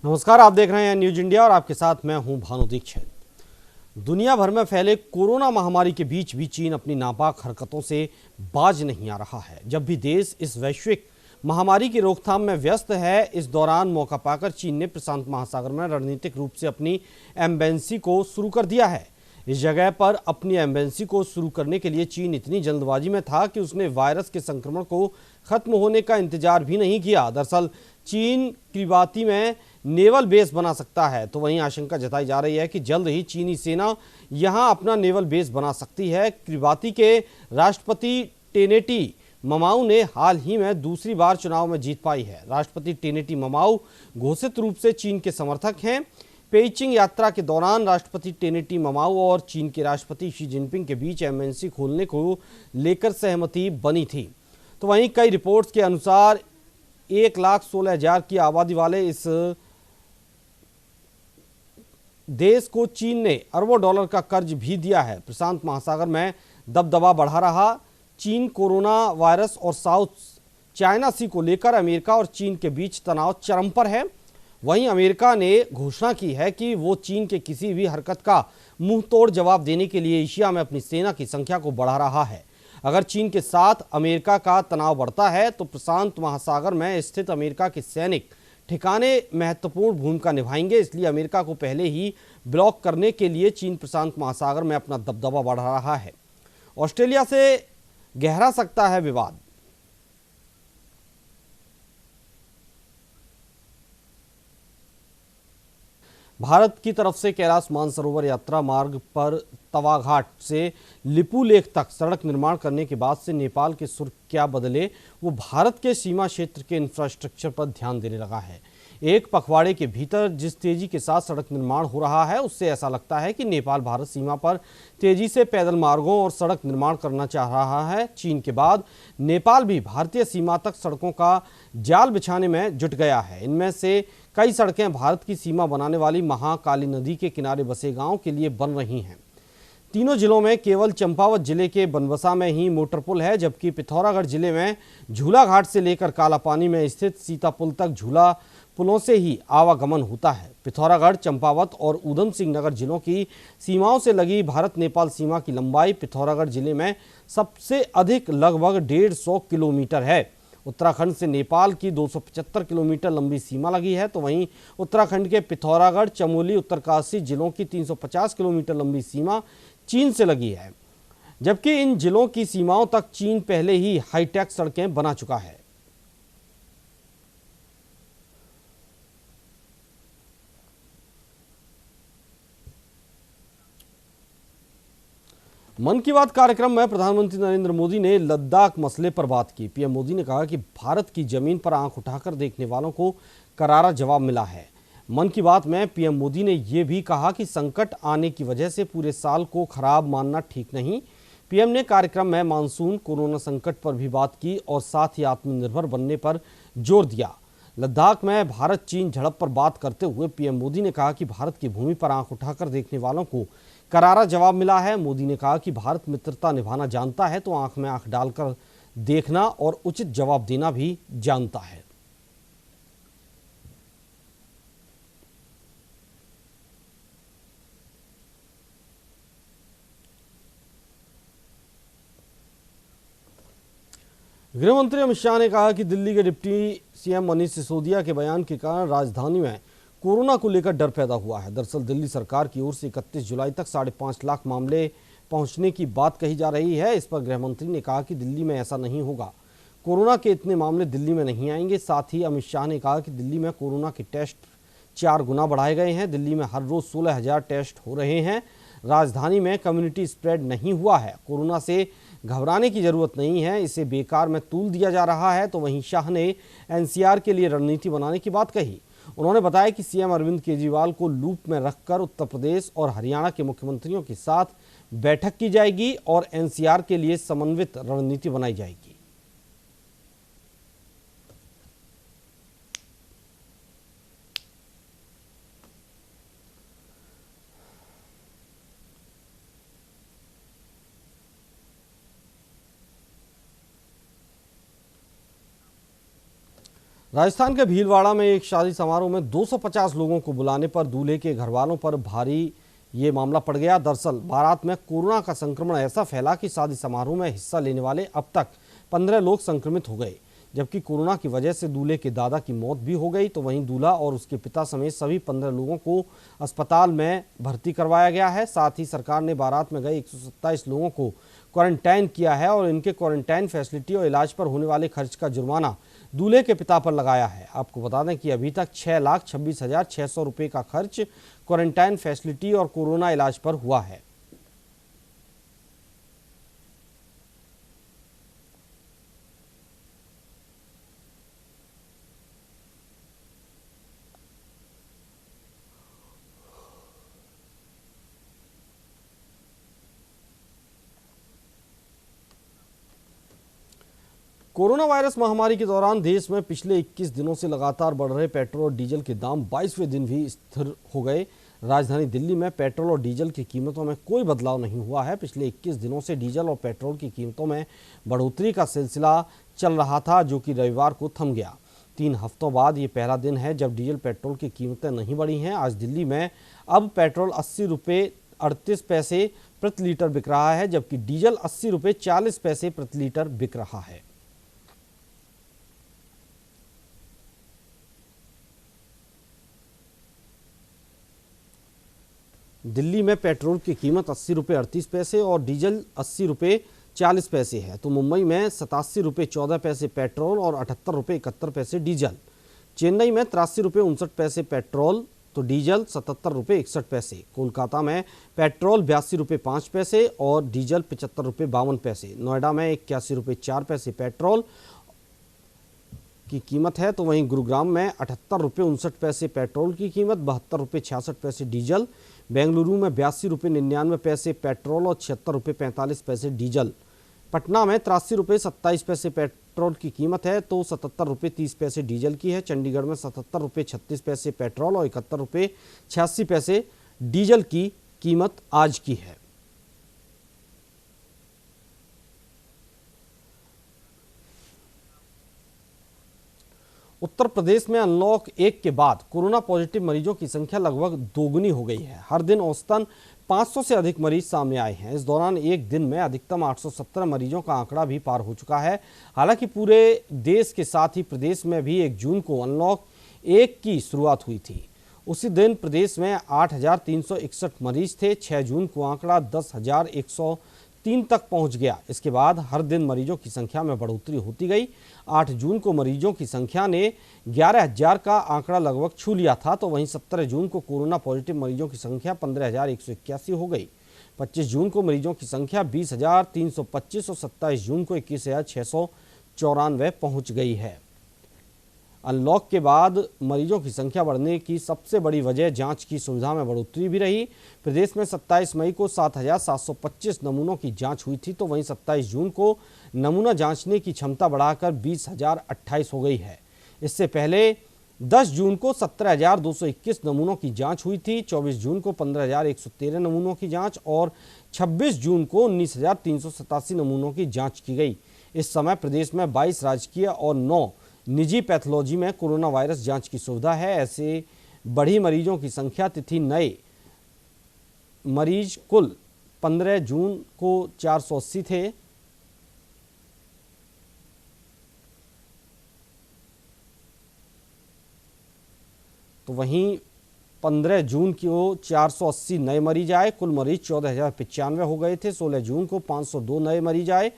नमस्कार, आप देख रहे हैं न्यूज इंडिया और आपके साथ मैं हूं भानु दीक्षित। दुनिया भर में फैले कोरोना महामारी के बीच भी चीन अपनी नापाक हरकतों से बाज नहीं आ रहा है। जब भी देश इस वैश्विक महामारी की रोकथाम में व्यस्त है, इस दौरान मौका पाकर चीन ने प्रशांत महासागर में रणनीतिक रूप से अपनी एम्बेसी को शुरू कर दिया है। इस जगह पर अपनी एम्बेसी को शुरू करने के लिए चीन इतनी जल्दबाजी में था कि उसने वायरस के संक्रमण को खत्म होने का इंतजार भी नहीं किया। दरअसल चीन किरीबाती में नेवल बेस बना सकता है, तो वहीं आशंका जताई जा रही है कि जल्द ही चीनी सेना यहां अपना नेवल बेस बना सकती है। किरीबाती के राष्ट्रपति टेनेटी ममाऊ ने हाल ही में दूसरी बार चुनाव में जीत पाई है। राष्ट्रपति टेनेटी ममाऊ घोषित रूप से चीन के समर्थक हैं। पेइचिंग यात्रा के दौरान राष्ट्रपति टेनेटी ममाऊ और चीन के राष्ट्रपति शी जिनपिंग के बीच एमएनसी खोलने को लेकर सहमति बनी थी। तो वहीं कई रिपोर्ट्स के अनुसार 1,16,000 की आबादी वाले इस देश को चीन ने अरबों डॉलर का कर्ज भी दिया है। प्रशांत महासागर में दबदबा बढ़ा रहा चीन कोरोना वायरस और साउथ चाइना सी को लेकर अमेरिका और चीन के बीच तनाव चरम पर है। वहीं अमेरिका ने घोषणा की है कि वो चीन के किसी भी हरकत का मुंह तोड़ जवाब देने के लिए एशिया में अपनी सेना की संख्या को बढ़ा रहा है। अगर चीन के साथ अमेरिका का तनाव बढ़ता है तो प्रशांत महासागर में स्थित अमेरिका के सैनिक ठिकाने महत्वपूर्ण भूमिका निभाएंगे। इसलिए अमेरिका को पहले ही ब्लॉक करने के लिए चीन प्रशांत महासागर में अपना दबदबा बढ़ा रहा है। ऑस्ट्रेलिया से गहरा सकता है विवाद। भारत की तरफ से कैलाश मानसरोवर यात्रा मार्ग पर तवाघाट से लिपू लेक तक सड़क निर्माण करने के बाद से नेपाल के सुर क्या बदले, वो भारत के सीमा क्षेत्र के इंफ्रास्ट्रक्चर पर ध्यान देने लगा है। एक पखवाड़े के भीतर जिस तेजी के साथ सड़क निर्माण हो रहा है, उससे ऐसा लगता है कि नेपाल भारत सीमा पर तेजी से पैदल मार्गों और सड़क निर्माण करना चाह रहा है। चीन के बाद नेपाल भी भारतीय सीमा तक सड़कों का जाल बिछाने में जुट गया है। इनमें से कई सड़कें भारत की सीमा बनाने वाली महाकाली नदी के किनारे बसे गांव के लिए बन रही हैं। तीनों जिलों में केवल चंपावत जिले के बनबसा में ही मोटर पुल है, जबकि पिथौरागढ़ जिले में झूला घाट से लेकर कालापानी में स्थित सीतापुल तक झूला पुलों से ही आवागमन होता है। पिथौरागढ़, चंपावत और उधम सिंह नगर जिलों की सीमाओं से लगी भारत नेपाल सीमा की लंबाई पिथौरागढ़ जिले में सबसे अधिक लगभग 150 किलोमीटर है। उत्तराखंड से नेपाल की 275 किलोमीटर लंबी सीमा लगी है, तो वहीं उत्तराखंड के पिथौरागढ़, चमोली, उत्तरकाशी जिलों की 350 किलोमीटर लंबी सीमा चीन से लगी है। जबकि इन जिलों की सीमाओं तक चीन पहले ही हाईटेक सड़कें बना चुका है। मन की बात कार्यक्रम में प्रधानमंत्री नरेंद्र मोदी ने लद्दाख मसले पर बात की। पीएम मोदी ने कहा कि भारत की जमीन पर आंख उठाकर देखने वालों को करारा जवाब मिला है। मन की बात में पीएम मोदी ने यह भी कहा कि संकट आने की वजह से पूरे साल को खराब मानना ठीक नहीं। पीएम ने कार्यक्रम में मानसून, कोरोना संकट पर भी बात की और साथ ही आत्मनिर्भर बनने पर जोर दिया। लद्दाख में भारत चीन झड़प पर बात करते हुए पीएम मोदी ने कहा कि भारत की भूमि पर आंख उठाकर देखने वालों को करारा जवाब मिला है। मोदी ने कहा कि भारत मित्रता निभाना जानता है, तो आंख में आंख डालकर देखना और उचित जवाब देना भी जानता है। गृह मंत्री अमित शाह ने कहा कि दिल्ली के डिप्टी सीएम मनीष सिसोदिया के बयान के कारण राजधानी में कोरोना को लेकर डर पैदा हुआ है। दरअसल दिल्ली सरकार की ओर से 31 जुलाई तक 5.5 लाख मामले पहुंचने की बात कही जा रही है। इस पर गृह मंत्री ने कहा कि दिल्ली में ऐसा नहीं होगा, कोरोना के इतने मामले दिल्ली में नहीं आएंगे। साथ ही अमित शाह ने कहा कि दिल्ली में कोरोना के टेस्ट 4 गुना बढ़ाए गए हैं। दिल्ली में हर रोज 16,000 टेस्ट हो रहे हैं। राजधानी में कम्युनिटी स्प्रेड नहीं हुआ है। कोरोना से घबराने की जरूरत नहीं है, इसे बेकार में तूल दिया जा रहा है। तो वहीं शाह ने एनसीआर के लिए रणनीति बनाने की बात कही। उन्होंने बताया कि सीएम अरविंद केजरीवाल को लूप में रखकर उत्तर प्रदेश और हरियाणा के मुख्यमंत्रियों के साथ बैठक की जाएगी और एनसीआर के लिए समन्वित रणनीति बनाई जाएगी। राजस्थान के भीलवाड़ा में एक शादी समारोह में 250 लोगों को बुलाने पर दूल्हे के घरवालों पर भारी ये मामला पड़ गया। दरअसल बारात में कोरोना का संक्रमण ऐसा फैला कि शादी समारोह में हिस्सा लेने वाले अब तक 15 लोग संक्रमित हो गए, जबकि कोरोना की वजह से दूल्हे के दादा की मौत भी हो गई। तो वहीं दूल्हा और उसके पिता समेत सभी 15 लोगों को अस्पताल में भर्ती करवाया गया है। साथ ही सरकार ने बारात में गए 127 लोगों को क्वारंटाइन किया है और इनके क्वारंटाइन फैसिलिटी और इलाज पर होने वाले खर्च का जुर्माना दूल्हे के पिता पर लगाया है। आपको बता दें कि अभी तक 6,26,600 रुपये का खर्च क्वारंटाइन फैसिलिटी और कोरोना इलाज पर हुआ है। कोरोना वायरस महामारी के दौरान देश में पिछले 21 दिनों से लगातार बढ़ रहे पेट्रोल और डीजल के दाम 22वें दिन भी स्थिर हो गए। राजधानी दिल्ली में पेट्रोल और डीजल की कीमतों में कोई बदलाव नहीं हुआ है। पिछले 21 दिनों से डीजल और पेट्रोल की कीमतों में बढ़ोतरी का सिलसिला चल रहा था, जो कि रविवार को थम गया। 3 हफ्तों बाद ये पहला दिन है जब डीजल पेट्रोल की कीमतें नहीं बढ़ी हैं। आज दिल्ली में अब पेट्रोल 80 रुपये 38 पैसे प्रति लीटर बिक रहा है, जबकि डीजल 80 रुपये 40 पैसे प्रति लीटर बिक रहा है। दिल्ली में पेट्रोल की कीमत 80 रुपये 38 पैसे और डीजल 80 रुपये 40 पैसे है। तो मुंबई में 87 रुपये 14 पैसे पेट्रोल और 78 रुपये 71 पैसे डीजल। चेन्नई में 83 रुपये 59 पैसे पेट्रोल तो डीजल 77 रुपये 61 पैसे। कोलकाता में पेट्रोल 82 रुपये 5 पैसे और डीजल 75 रुपये 52 पैसे। नोएडा में 81 रुपये 4 पैसे पेट्रोल की कीमत है। तो वहीं गुरुग्राम में 78 रुपये 59 पैसे पेट्रोल की कीमत, 72 रुपये 66 पैसे डीजल। बेंगलुरु में 82 रुपये 99 पैसे पेट्रोल और 76 रुपये 45 पैसे डीजल। पटना में 83 रुपये 27 पैसे पेट्रोल की कीमत है तो 77 रुपये 30 पैसे डीजल की है। चंडीगढ़ में 77 रुपये 36 पैसे पेट्रोल और 71 रुपये 86 पैसे डीजल की कीमत आज की है। उत्तर प्रदेश में अनलॉक 1 के बाद कोरोना पॉजिटिव मरीजों की संख्या लगभग दोगुनी हो गई है। हर दिन औसतन 500 से अधिक मरीज सामने आए हैं। इस दौरान एक दिन में अधिकतम 817 मरीजों का आंकड़ा भी पार हो चुका है। हालांकि पूरे देश के साथ ही प्रदेश में भी 1 जून को अनलॉक 1 की शुरुआत हुई थी। उसी दिन प्रदेश में 8,361 मरीज थे। 6 जून को आंकड़ा 10,103 तक पहुंच गया। इसके बाद हर दिन मरीजों की संख्या में बढ़ोतरी होती गई। 8 जून को मरीजों की संख्या ने 11,000 का आंकड़ा लगभग छू लिया था। तो वहीं 17 जून को कोरोना पॉजिटिव मरीजों की संख्या 15,181 हो गई। 25 जून को मरीजों की संख्या 20,325 और 27 जून को 21,694 पहुंच गई है। अनलॉक के बाद मरीजों की संख्या बढ़ने की सबसे बड़ी वजह जांच की सुविधा में बढ़ोतरी भी रही। प्रदेश में 27 मई को 7,725 नमूनों की जांच हुई थी। तो वहीं 27 जून को नमूना जांचने की क्षमता बढ़ाकर 20,028 हो गई है। इससे पहले 10 जून को 17,221 नमूनों की जांच हुई थी। 24 जून को 15,113 नमूनों की जांच और 26 जून को 19,387 नमूनों की जांच की गई। इस समय प्रदेश में 22 राजकीय और 9 निजी पैथोलॉजी में कोरोना वायरस जांच की सुविधा है। ऐसे बढ़ी मरीजों की संख्या तिथि नए मरीज कुल 15 जून को 480 थे। तो वहीं 15 जून को 480 नए मरीज आए। कुल मरीज 14,095 हो गए थे। 16 जून को 502 नए मरीज आए।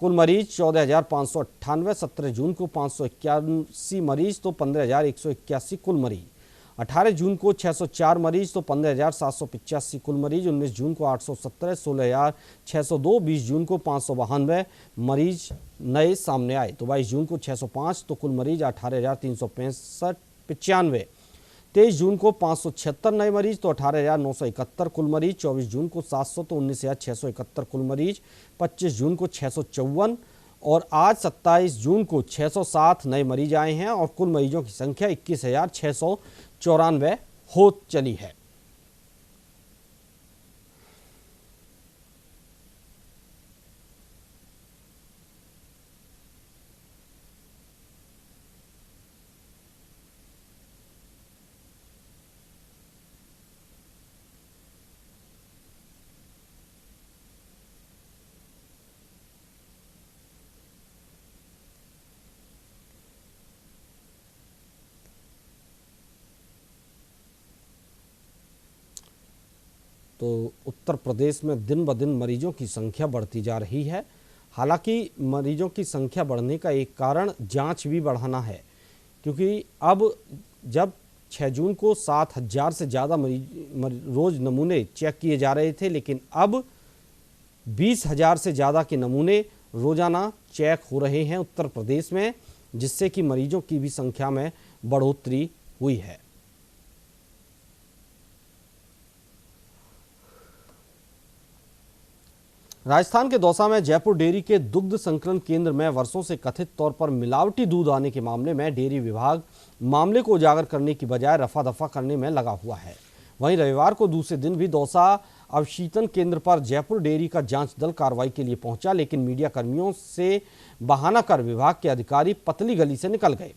कुल मरीज 14,598। 17 जून को 581 मरीज तो 15,181 कुल मरीज। 18 जून को 604 मरीज तो 15,785 कुल मरीज। 19 जून को 817, 16,602। 20 जून को 592 मरीज नए सामने आए। तो 22 जून को 605 तो कुल मरीज 18,395। 23 जून को 576 नए मरीज तो 18,971 कुल मरीज। 24 जून को 700 तो 19,671 कुल मरीज। 25 जून को 654 और आज 27 जून को 607 नए मरीज आए हैं और कुल मरीजों की संख्या 21,694 हो चली है। तो उत्तर प्रदेश में दिन ब दिन मरीजों की संख्या बढ़ती जा रही है। हालांकि मरीजों की संख्या बढ़ने का एक कारण जांच भी बढ़ाना है, क्योंकि अब जब 6 जून को 7,000 से ज़्यादा रोज़ नमूने चेक किए जा रहे थे, लेकिन अब 20,000 से ज़्यादा के नमूने रोज़ाना चेक हो रहे हैं उत्तर प्रदेश में, जिससे कि मरीजों की भी संख्या में बढ़ोतरी हुई है। राजस्थान के दौसा में जयपुर डेयरी के दुग्ध संकलन केंद्र में वर्षों से कथित तौर पर मिलावटी दूध आने के मामले में डेयरी विभाग मामले को उजागर करने की बजाय रफा दफा करने में लगा हुआ है। वहीं रविवार को दूसरे दिन भी दौसा अवशीतन केंद्र पर जयपुर डेयरी का जांच दल कार्रवाई के लिए पहुंचा, लेकिन मीडिया कर्मियों से बहाना कर विभाग के अधिकारी पतली गली से निकल गए।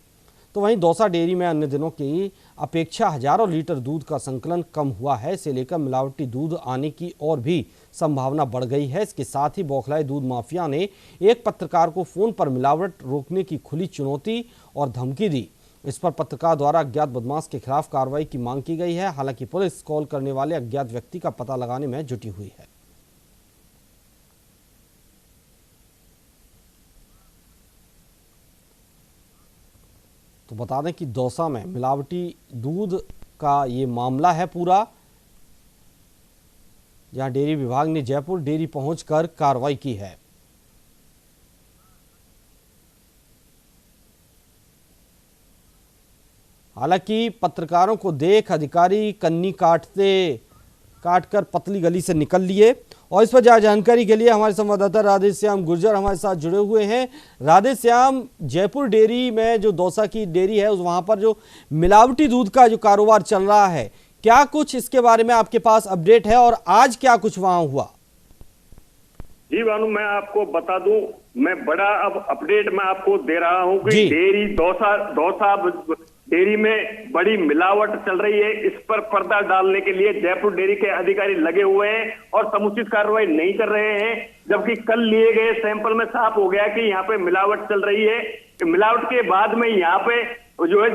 तो वहीं दौसा डेयरी में अन्य दिनों की अपेक्षा हजारों लीटर दूध का संकलन कम हुआ है। इसे लेकर मिलावटी दूध आने की और भी संभावना बढ़ गई है। इसके साथ ही बौखलाए दूध माफिया ने एक पत्रकार को फोन पर मिलावट रोकने की खुली चुनौती और धमकी दी। इस पर पत्रकार द्वारा अज्ञात बदमाश के खिलाफ कार्रवाई की मांग की गई है। हालांकि पुलिस कॉल करने वाले अज्ञात व्यक्ति का पता लगाने में जुटी हुई है। तो बता दें कि दौसा में मिलावटी दूध का ये मामला है पूरा, जहां डेयरी विभाग ने जयपुर डेयरी पहुंचकर कार्रवाई की है। हालांकि पत्रकारों को देख अधिकारी कन्नी काटकर पतली गली से निकल लिए। और इस पर ज्यादा जानकारी के लिए हमारे संवाददाता राधेश्याम गुर्जर हमारे साथ जुड़े हुए हैं। राधेश्याम, जयपुर डेयरी में जो दौसा की डेयरी है उस वहां पर जो मिलावटी दूध का जो कारोबार चल रहा है, क्या कुछ इसके बारे में आपके पास अपडेट है और आज क्या कुछ वहां हुआ? जी भानु, मैं आपको बता दूं, मैं बड़ा अब अपडेट मैं आपको दे रहा हूं कि डेयरी दौसा डेयरी में बड़ी मिलावट चल रही है। इस पर पर्दा डालने के लिए जयपुर डेयरी के अधिकारी लगे हुए हैं और समुचित कार्रवाई नहीं कर रहे हैं, जबकि कल लिए गए सैंपल में साफ हो गया कि यहाँ पे मिलावट चल रही है। मिलावट के बाद में यहाँ पे जो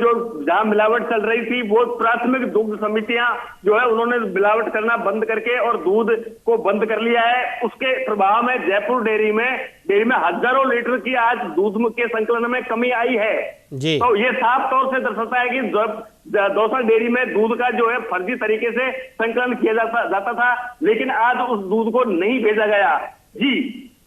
जहां मिलावट चल रही थी वो प्राथमिक दुग्ध समितियां जो है उन्होंने मिलावट करना बंद करके और दूध को बंद कर लिया है। उसके प्रभाव में जयपुर डेयरी में हजारों लीटर की आज दूध के संकलन में कमी आई है जी। तो ये साफ तौर से दर्शाता है कि दौसा डेयरी में दूध का जो है फर्जी तरीके से संकलन किया जाता था, लेकिन आज उस दूध को नहीं भेजा गया।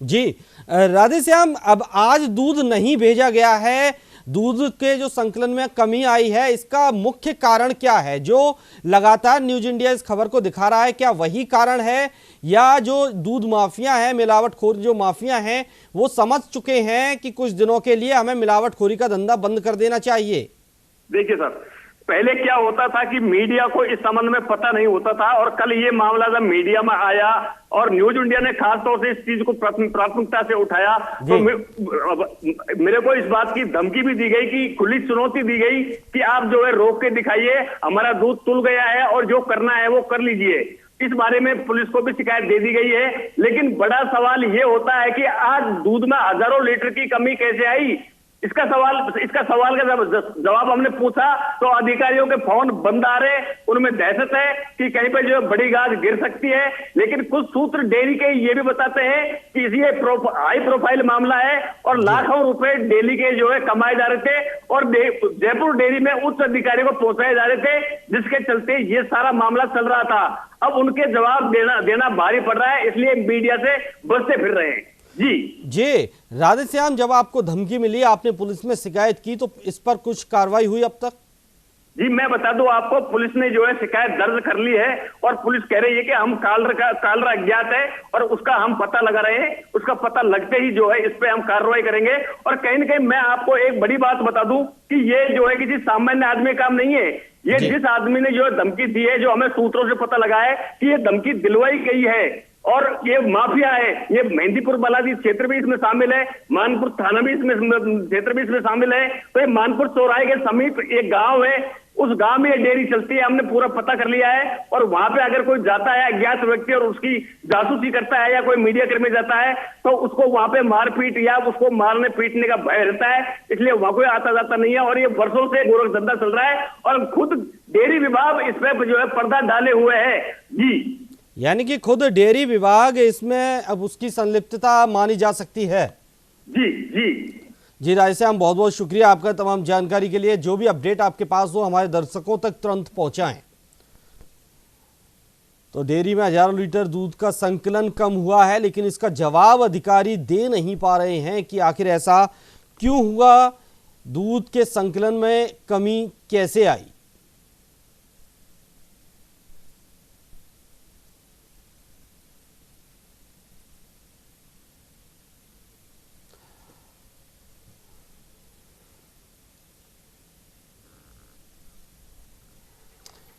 जी राधेश्याम, अब आज दूध नहीं भेजा गया है, दूध के जो संकलन में कमी आई है, इसका मुख्य कारण क्या है? जो लगातार न्यूज इंडिया इस खबर को दिखा रहा है, क्या वही कारण है या जो दूध माफिया है, मिलावटखोर जो माफिया हैं, वो समझ चुके हैं कि कुछ दिनों के लिए हमें मिलावटखोरी का धंधा बंद कर देना चाहिए? देखिए सर, पहले क्या होता था कि मीडिया को इस संबंध में पता नहीं होता था, और कल ये मामला जब मीडिया में आया और न्यूज इंडिया ने खास तौर से इस चीज को प्राथमिकता से उठाया, तो मेरे को इस बात की धमकी भी दी गई कि खुली चुनौती दी गई कि आप जो है रोक के दिखाइए, हमारा दूध तुल गया है और जो करना है वो कर लीजिए। इस बारे में पुलिस को भी शिकायत दे दी गई है। लेकिन बड़ा सवाल ये होता है कि आज दूध में हजारों लीटर की कमी कैसे आई? इसका सवाल का जवाब हमने पूछा तो अधिकारियों के फोन बंद आ रहे, उनमें दहशत है कि कहीं पे जो बड़ी गाज गिर सकती है। लेकिन कुछ सूत्र डेयरी के ये भी बताते हैं कि ये हाई प्रोफाइल मामला है और लाखों रुपए डेली के जो है कमाए जा रहे थे और जयपुर डेयरी में उच्च अधिकारी को पहुंचाए जा रहे थे, जिसके चलते ये सारा मामला चल रहा था। अब उनके जवाब देना भारी पड़ रहा है, इसलिए मीडिया से बचते फिर रहे हैं। जी राधेश्याम, जब आपको धमकी मिली, आपने पुलिस में शिकायत की, तो इस पर कुछ कार्रवाई हुई अब तक? जी मैं बता दूं आपको, पुलिस ने जो है शिकायत दर्ज कर ली है और पुलिस कह रही है कि हम कालरा अज्ञात है और उसका हम पता लगा रहे हैं। उसका पता लगते ही जो है इस पे हम कार्रवाई करेंगे। और कहीं ना कहीं मैं आपको एक बड़ी बात बता दूं कि ये जो है किसी सामान्य आदमी का काम नहीं है। ये जिस आदमी ने जो है धमकी दी है, जो हमें सूत्रों से पता लगा है कि ये धमकी दिलवाई गई है और ये माफिया है, ये मेहंदीपुर बालाजी क्षेत्र भी इसमें शामिल है, मानपुर थाना भी इसमें क्षेत्र भी इसमें शामिल है। तो ये मानपुर चौराहे के समीप एक गांव है, उस गांव में ये डेयरी चलती है, हमने पूरा पता कर लिया है। और वहां पे अगर कोई जाता है अज्ञात व्यक्ति और उसकी जासूसी करता है या कोई मीडिया कर्मी जाता है तो उसको वहां पे मारपीट या उसको मारने पीटने का भय रहता है, इसलिए वहां कोई आता जाता नहीं है। और ये वर्षों से गोरख धंधा चल रहा है और खुद डेयरी विभाग इस पे जो है पर्दा डाले हुए है। यानी कि खुद डेयरी विभाग इसमें अब उसकी संलिप्तता मानी जा सकती है। जी जी जी राधेश्याम, बहुत बहुत शुक्रिया आपका तमाम जानकारी के लिए। जो भी अपडेट आपके पास हो हमारे दर्शकों तक तुरंत पहुंचाएं। तो डेयरी में हजारों लीटर दूध का संकलन कम हुआ है, लेकिन इसका जवाब अधिकारी दे नहीं पा रहे हैं कि आखिर ऐसा क्यों हुआ, दूध के संकलन में कमी कैसे आई।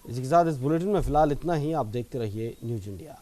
इसी के साथ इस बुलेटिन में फिलहाल इतना ही। आप देखते रहिए न्यूज इंडिया।